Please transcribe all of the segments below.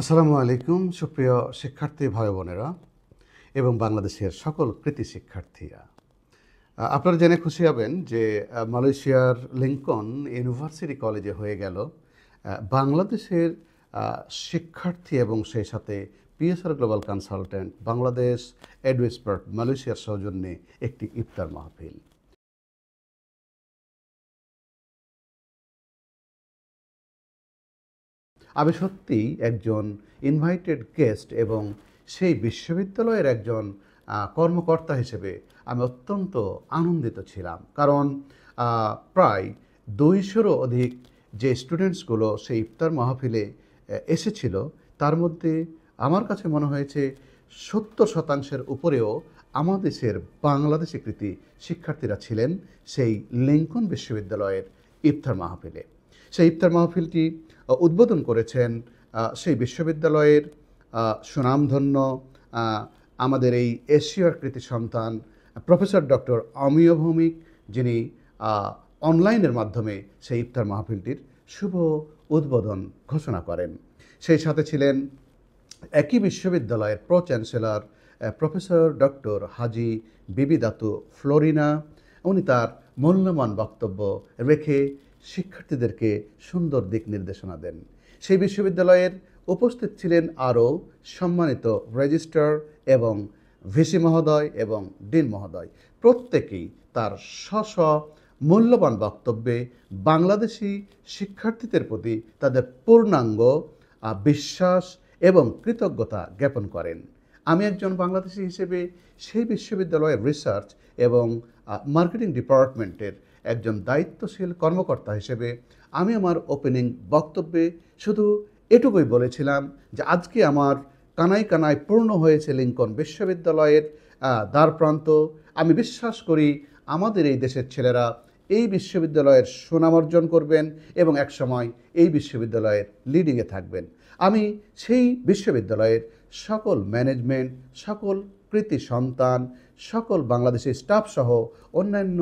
আসসালামু আলাইকুম সুপ্রিয় শিক্ষার্থী ভাই বোনেরা এবং বাংলাদেশের সকল কৃতি শিক্ষার্থীরা। আপনারা জেনে খুশি হবেন যে মালয়েশিয়ার লিঙ্কন ইউনিভার্সিটি কলেজে হয়ে গেল বাংলাদেশের শিক্ষার্থী এবং সেই সাথে পিএসআর গ্লোবাল কনসালটেন্ট বাংলাদেশ এডুএক্সপার্ট মালয়েশিয়ার সৌজন্যে একটি ইফতার মাহফিল। আমি সত্যিই একজন ইনভাইটেড গেস্ট এবং সেই বিশ্ববিদ্যালয়ের একজন কর্মকর্তা হিসেবে আমি অত্যন্ত আনন্দিত ছিলাম। কারণ প্রায় ২০০-রও অধিক যে স্টুডেন্টসগুলো সেই ইফতার মাহফিলে এসেছিল, তার মধ্যে আমার কাছে মনে হয়েছে ৭০% উপরেও আমাদের দেশের বাংলাদেশি কৃতি শিক্ষার্থীরা ছিলেন সেই লিঙ্কন বিশ্ববিদ্যালয়ের ইফতার মাহফিলে। সেই ইফতার মাহফিলটি উদ্বোধন করেছেন সেই বিশ্ববিদ্যালয়ের সুনামধন্য আমাদের এই এশিয়ার কৃতি সন্তান প্রফেসর ডক্টর অমিয় ভৌমিক, যিনি অনলাইনের মাধ্যমে সেই ইফতার মাহফিলটির শুভ উদ্বোধন ঘোষণা করেন। সেই সাথে ছিলেন একই বিশ্ববিদ্যালয়ের প্রো চ্যান্সেলর প্রফেসর ডক্টর হাজি বিবি দাতু ফ্লোরিনা। উনি তার মূল্যবান বক্তব্য রেখে শিক্ষার্থীদেরকে সুন্দর দিক নির্দেশনা দেন। সেই বিশ্ববিদ্যালয়ের উপস্থিত ছিলেন আরও সম্মানিত রেজিস্ট্রার এবং ভিসি মহোদয় এবং ডিন মহোদয়। প্রত্যেকেই তার স্ব মূল্যবান বক্তব্যে বাংলাদেশি শিক্ষার্থীদের প্রতি তাদের পূর্ণাঙ্গ বিশ্বাস এবং কৃতজ্ঞতা জ্ঞাপন করেন। আমি একজন বাংলাদেশি হিসেবে সেই বিশ্ববিদ্যালয়ের রিসার্চ এবং মার্কেটিং ডিপার্টমেন্টের একজন দায়িত্বশীল কর্মকর্তা হিসেবে আমি আমার ওপেনিং বক্তব্যে শুধু এটুকুই বলেছিলাম যে আজকে আমার কানায় কানায় পূর্ণ হয়েছে লিঙ্কন বিশ্ববিদ্যালয়ের দ্বারপ্রান্ত। আমি বিশ্বাস করি আমাদের এই দেশের ছেলেরা এই বিশ্ববিদ্যালয়ের সুনাম অর্জন করবেন এবং একসময় এই বিশ্ববিদ্যালয়ের লিডিংয়ে থাকবেন। আমি সেই বিশ্ববিদ্যালয়ের সকল ম্যানেজমেন্ট, সকল কৃতি সন্তান, সকল বাংলাদেশি স্টাফ সহ অন্যান্য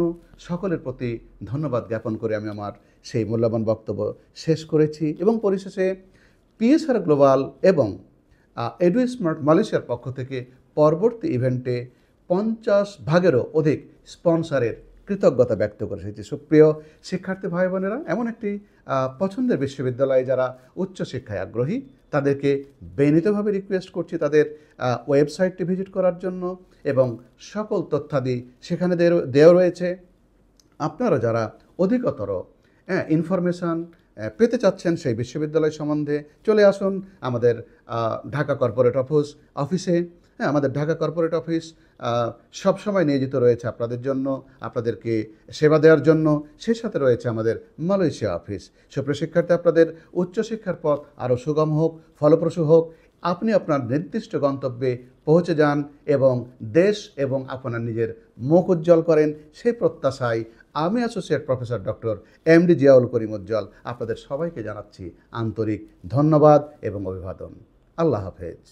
সকলের প্রতি ধন্যবাদ জ্ঞাপন করে আমি আমার সেই মূল্যবান বক্তব্য শেষ করেছি। এবং পরিশেষে পিএসআর গ্লোবাল এবং এডুএক্সপার্ট মালয়েশিয়ার পক্ষ থেকে পরবর্তী ইভেন্টে 50 ভাগেরও অধিক স্পন্সরের কৃতজ্ঞতা ব্যক্ত করেছি। সুপ্রিয় শিক্ষার্থী ভাই বোনেরা, এমন একটি পছন্দের বিশ্ববিদ্যালয়ে যারা উচ্চশিক্ষায় আগ্রহী তাদেরকে বিনীতভাবে রিকোয়েস্ট করছি তাদের ওয়েবসাইটটি ভিজিট করার জন্য, এবং সকল তথ্যাদি সেখানে দেওয়া রয়েছে। আপনারা যারা অধিকতর ইনফরমেশান পেতে চাচ্ছেন সেই বিশ্ববিদ্যালয় সম্বন্ধে, চলে আসুন আমাদের ঢাকা কর্পোরেট অফিসে। আমাদের ঢাকা কর্পোরেট অফিস সবসময় নিয়োজিত রয়েছে আপনাদের জন্য, আপনাদেরকে সেবা দেওয়ার জন্য। সেই সাথে রয়েছে আমাদের মালয়েশিয়া অফিস। সুপ্রিয় শিক্ষার্থী, আপনাদের উচ্চশিক্ষার পথ আরও সুগম হোক, ফলপ্রসূ হোক, আপনি আপনার নির্দিষ্ট গন্তব্যে পৌঁছে যান এবং দেশ এবং আপনার নিজের মুখ উজ্জ্বল করেন, সেই প্রত্যাশায় আমি associate professor doctor MD Ziaul Karim Ujjwal আপনাদের সবাইকে জানাচ্ছি আন্তরিক ধন্যবাদ এবং অভিবাদন। আল্লাহ হাফেজ।